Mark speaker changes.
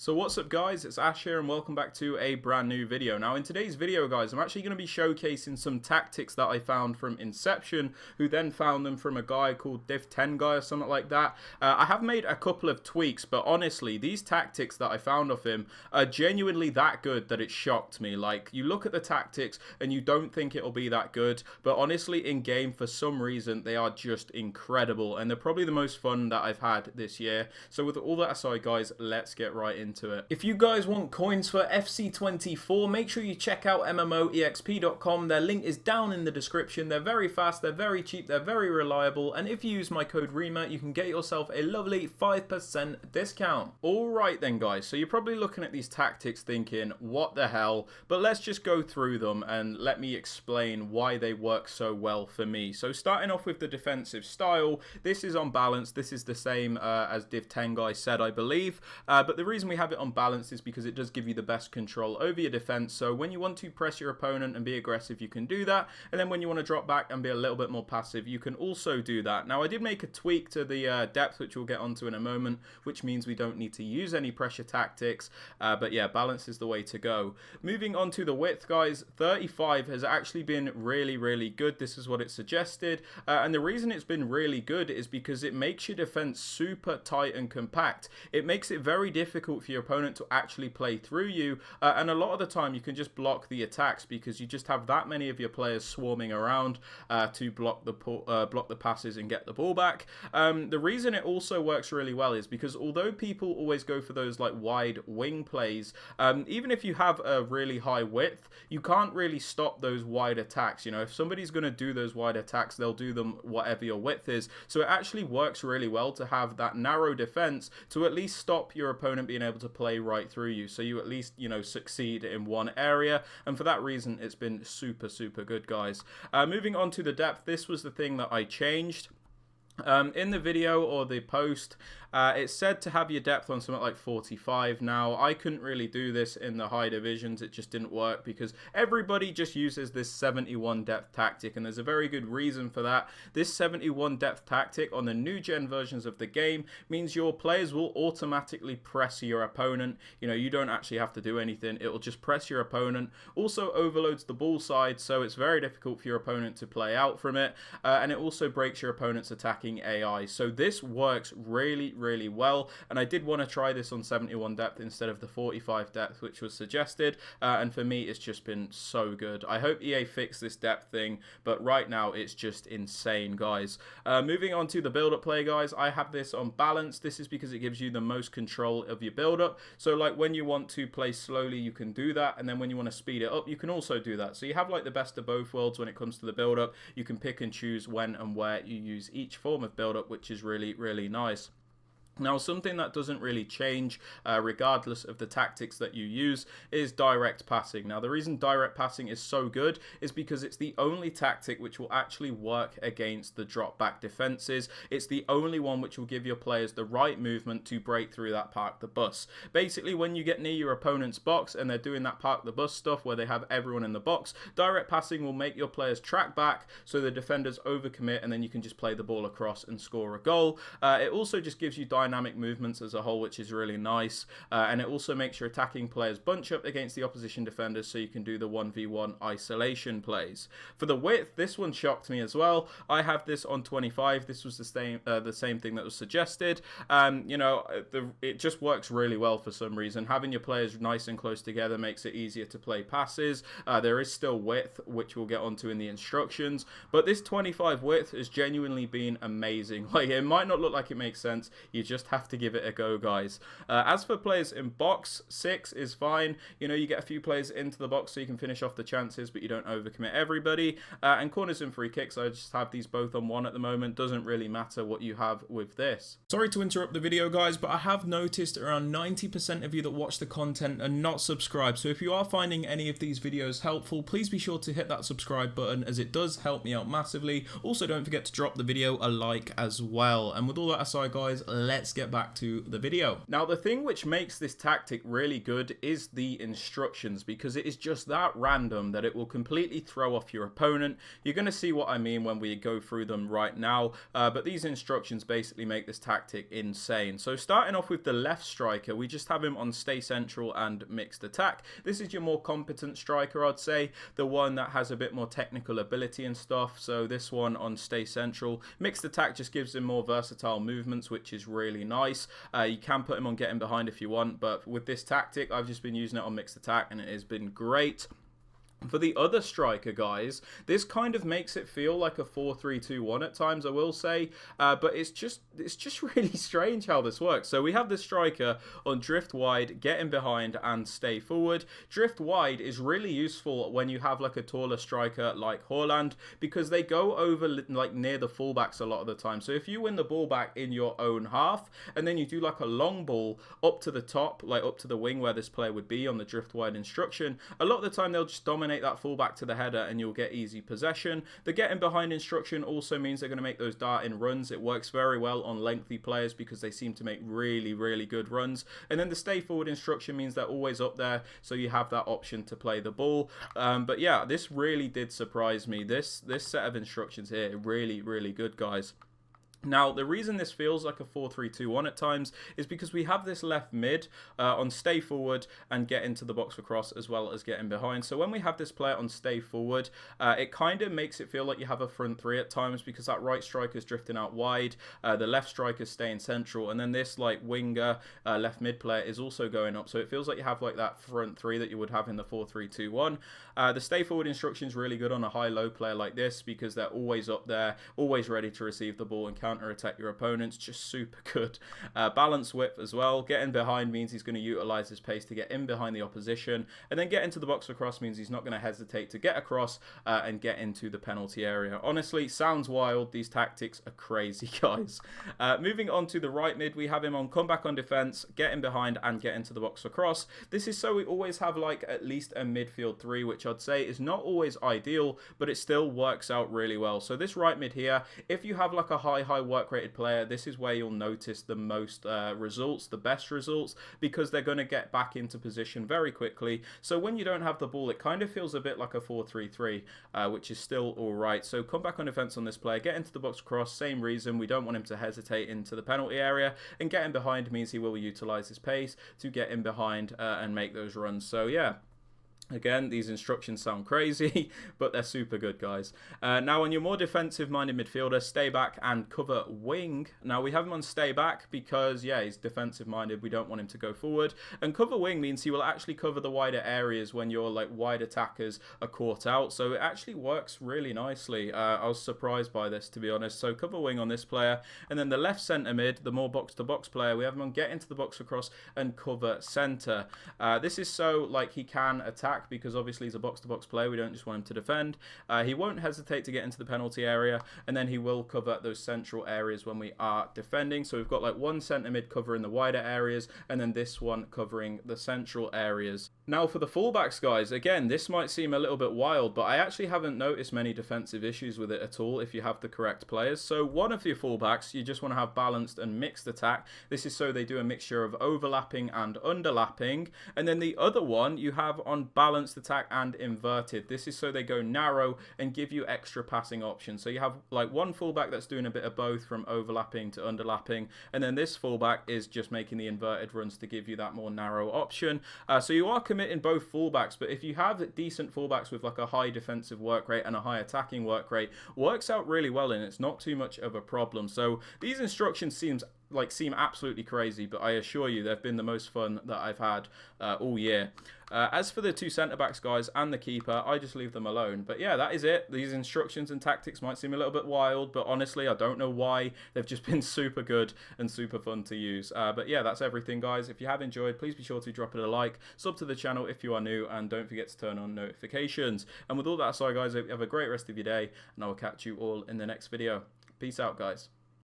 Speaker 1: So what's up guys, it's Ash here and welcome back to a brand new video. Now in today's video guys, I'm actually going to be showcasing some tactics that I found from Inception, who then found them from a guy called Div10 guy or something like that. I have made a couple of tweaks, but honestly these tactics that I found of him are genuinely that good that it shocked me. Like, you look at the tactics and you don't think it'll be that good, but honestly in game for some reason they are just incredible and they're probably the most fun that I've had this year. So with all that aside guys, let's get right into it. If you guys want coins for FC24, make sure you check out MMOEXP.com. Their link is down in the description. They're very fast, they're very cheap, they're very reliable, and if you use my code Rema, you can get yourself a lovely 5% discount. Alright then guys, so you're probably looking at these tactics thinking, what the hell? But let's just go through them and let me explain why they work so well for me. So starting off with the defensive style, this is on balance. This is the same as Div10 guy said, I believe, but the reason we have it on balance is because it does give you the best control over your defense. So when you want to press your opponent and be aggressive, you can do that, and then when you want to drop back and be a little bit more passive, you can also do that. Now I did make a tweak to the depth, which we'll get onto in a moment, which means we don't need to use any pressure tactics, but yeah, balance is the way to go. Moving on to the width guys, 35 has actually been really good. This is what it suggested, and the reason it's been really good is because it makes your defense super tight and compact. It makes it very difficult for your opponent to actually play through you, and a lot of the time you can just block the attacks because you just have that many of your players swarming around to block the passes and get the ball back. The reason it also works really well is because although people always go for those like wide wing plays, even if you have a really high width, you can't really stop those wide attacks. You know, if somebody's going to do those wide attacks, they'll do them whatever your width is. So it actually works really well to have that narrow defense to at least stop your opponent being able to play right through you, so you at least, you know, succeed in one area, and for that reason it's been super good guys. Moving on to the depth, this was the thing that I changed. In the video or the post, it said to have your depth on something like 45. Now, I couldn't really do this in the high divisions. It just didn't work because everybody just uses this 71 depth tactic, and there's a very good reason for that. This 71 depth tactic on the new gen versions of the game means your players will automatically press your opponent. You know, you don't actually have to do anything. It will just press your opponent. Also overloads the ball side, so it's very difficult for your opponent to play out from it, and it also breaks your opponent's attacking AI. So this works really well, and I did want to try this on 71 depth instead of the 45 depth which was suggested, and for me it's just been so good. I hope EA fix this depth thing, but right now it's just insane guys. Moving on to the build-up play guys, I have this on balance. This is because it gives you the most control of your build-up. So like when you want to play slowly you can do that, and then when you want to speed it up you can also do that. So you have like the best of both worlds when it comes to the build-up. You can pick and choose when and where you use each form of build-up, which is really nice. Now, something that doesn't really change regardless of the tactics that you use is direct passing. Now, the reason direct passing is so good is because it's the only tactic which will actually work against the drop back defenses. It's the only one which will give your players the right movement to break through that park the bus. Basically, when you get near your opponent's box and they're doing that park the bus stuff where they have everyone in the box, direct passing will make your players track back so the defenders overcommit, and then you can just play the ball across and score a goal. It also just gives you dynamic movements as a whole, which is really nice, and it also makes your attacking players bunch up against the opposition defenders so you can do the 1v1 isolation plays. For the width, this one shocked me as well. I have this on 25. This was the same thing that was suggested. You know, it just works really well for some reason. Having your players nice and close together makes it easier to play passes. There is still width, which we'll get onto in the instructions, but this 25 width has genuinely been amazing. Like, it might not look like it makes sense, you just have to give it a go guys. As for players in box, 6 is fine. You know, you get a few players into the box so you can finish off the chances, but you don't overcommit everybody. And corners and free kicks, I just have these both on 1 at the moment. Doesn't really matter what you have with this. Sorry to interrupt the video guys, but I have noticed around 90% of you that watch the content are not subscribed. So if you are finding any of these videos helpful, please be sure to hit that subscribe button, as it does help me out massively. Also, don't forget to drop the video a like as well. And with all that aside guys, let's let's get back to the video. Now, the thing which makes this tactic really good is the instructions, because it is just that random that it will completely throw off your opponent. You're going to see what I mean when we go through them right now, but these instructions basically make this tactic insane. So starting off with the left striker, we just have him on stay central and mixed attack. This is your more competent striker, I'd say, the one that has a bit more technical ability and stuff. So this one on stay central. Mixed attack just gives him more versatile movements, which is really nice. You can put him on getting behind if you want, but with this tactic, I've just been using it on mixed attack and it has been great. For the other striker, guys, this kind of makes it feel like a 4-3-2-1 at times, I will say, but it's just really strange how this works. So we have the striker on drift wide, get in behind, and stay forward. Drift wide is really useful when you have like a taller striker like Haaland, because they go over like near the fullbacks a lot of the time. So if you win the ball back in your own half, and then you do like a long ball up to the top, like up to the wing where this player would be on the drift wide instruction, a lot of the time they'll just dominate that fullback to the header and you'll get easy possession. The getting behind instruction also means they're going to make those darting runs. It works very well on lengthy players because they seem to make really good runs. And then the stay forward instruction means they're always up there, so you have that option to play the ball. But yeah, this really did surprise me. This set of instructions here, really good, guys. Now, the reason this feels like a 4-3-2-1 at times is because we have this left mid on stay forward and get into the box for cross, as well as getting behind. So when we have this player on stay forward, it kind of makes it feel like you have a front three at times, because that right striker is drifting out wide, the left striker is staying central, and then this like winger left mid player is also going up. So it feels like you have like that front three that you would have in the 4-3-2-1. The stay forward instruction is really good on a high-low player like this, because they're always up there, always ready to receive the ball and counter attack your opponents. Just super good. Balance width as well. Getting behind means he's going to utilize his pace to get in behind the opposition, and then get into the box for cross means he's not going to hesitate to get across and get into the penalty area. Honestly, sounds wild. These tactics are crazy, guys. Moving on to the right mid, we have him on comeback on defense, get in behind and get into the box for cross. This is so we always have like at least a midfield three, which I'd say is not always ideal, but it still works out really well. So this right mid here, if you have like a high work rated player, this is where you'll notice the most results, the best results, because they're going to get back into position very quickly. So when you don't have the ball, it kind of feels a bit like a 4-3-3, which is still alright. So come back on defense on this player, get into the box cross, same reason, we don't want him to hesitate into the penalty area, and getting behind means he will utilize his pace to get in behind and make those runs. So yeah, again, these instructions sound crazy, but they're super good, guys. Now, on your more defensive-minded midfielder, stay back and cover wing. Now, we have him on stay back because, yeah, he's defensive-minded. We don't want him to go forward. And cover wing means he will actually cover the wider areas when your like wide attackers are caught out. So it actually works really nicely. I was surprised by this, to be honest. So cover wing on this player. And then the left centre mid, the more box-to-box player, we have him on get into the box across and cover centre. This is so like he can attack, because obviously he's a box-to-box player. We don't just want him to defend. He won't hesitate to get into the penalty area, and then he will cover those central areas when we are defending. So we've got like one centre mid covering the wider areas, and then this one covering the central areas. Now for the fullbacks, guys, again, this might seem a little bit wild, but I actually haven't noticed many defensive issues with it at all if you have the correct players. So one of your fullbacks, you just want to have balanced and mixed attack. This is so they do a mixture of overlapping and underlapping. And then the other one you have on balanced attack and inverted. This is so they go narrow and give you extra passing options. So you have like one fullback that's doing a bit of both, from overlapping to underlapping, and then this fullback is just making the inverted runs to give you that more narrow option. So you are committing both fullbacks, but if you have decent fullbacks with like a high defensive work rate and a high attacking work rate, works out really well, and it's not too much of a problem. So these instructions seem absolutely crazy, but I assure you they've been the most fun that I've had all year. As for the two centre-backs, guys, and the keeper, I just leave them alone. But yeah, that is it. These instructions and tactics might seem a little bit wild, but honestly, I don't know why. They've just been super good and super fun to use. But yeah, that's everything, guys. If you have enjoyed, please be sure to drop it a like, sub to the channel if you are new, and don't forget to turn on notifications. And with all that aside, guys, I hope you have a great rest of your day, and I will catch you all in the next video. Peace out, guys.